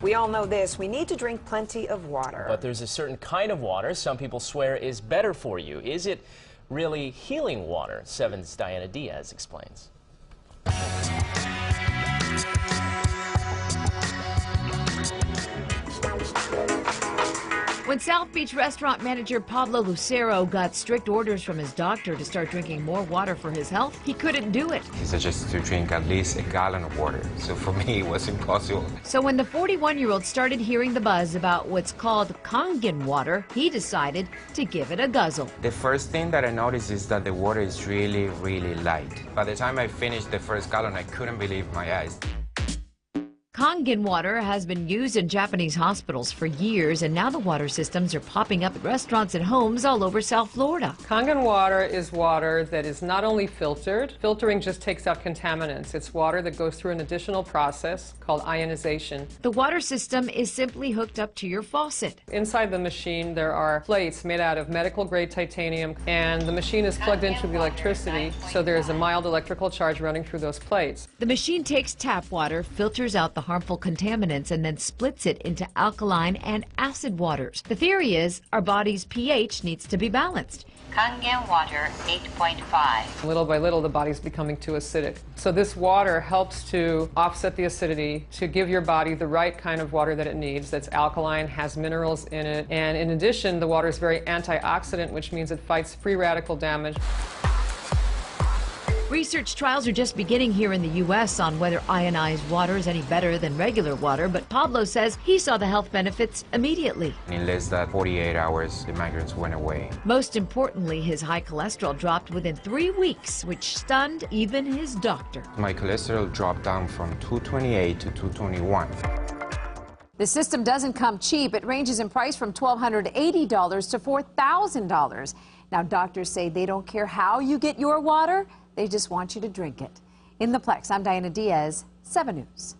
We all know this. We need to drink plenty of water. But there's a certain kind of water some people swear is better for you. Is it really healing water? 7's Diana Diaz explains. When South Beach restaurant manager Pablo Lucero got strict orders from his doctor to start drinking more water for his health, he couldn't do it. He suggested to drink at least a gallon of water. So for me, it was impossible. So when the 41-year-old started hearing the buzz about what's called Kangen water, he decided to give it a guzzle. The first thing that I noticed is that the water is really, really light. By the time I finished the first gallon, I couldn't believe my eyes. Kangen water has been used in Japanese hospitals for years, and now the water systems are popping up at restaurants and homes all over South Florida. Kangen water is water that is not only filtered. Filtering just takes out contaminants. It's water that goes through an additional process called ionization. The water system is simply hooked up to your faucet. Inside the machine, there are plates made out of medical-grade titanium, and the machine is plugged into the electricity, so there is a mild electrical charge running through those plates. The machine takes tap water, filters out the harmful contaminants, and then splits it into alkaline and acid waters. The theory is our body's pH needs to be balanced. Kangen water 8.5. Little by little, the body's becoming too acidic. So this water helps to offset the acidity, to give your body the right kind of water that it needs, that's alkaline, has minerals in it, and in addition, the water is very antioxidant, which means it fights free radical damage. Research trials are just beginning here in the U.S. on whether ionized water is any better than regular water, but Pablo says he saw the health benefits immediately. In less than 48 hours, the migraines went away. Most importantly, his high cholesterol dropped within 3 weeks, which stunned even his doctor. My cholesterol dropped down from 228 to 221. The system doesn't come cheap. It ranges in price from $1,280 to $4,000. Now, doctors say they don't care how you get your water. They just want you to drink it. In the Plex, I'm Diana Diaz, 7 News.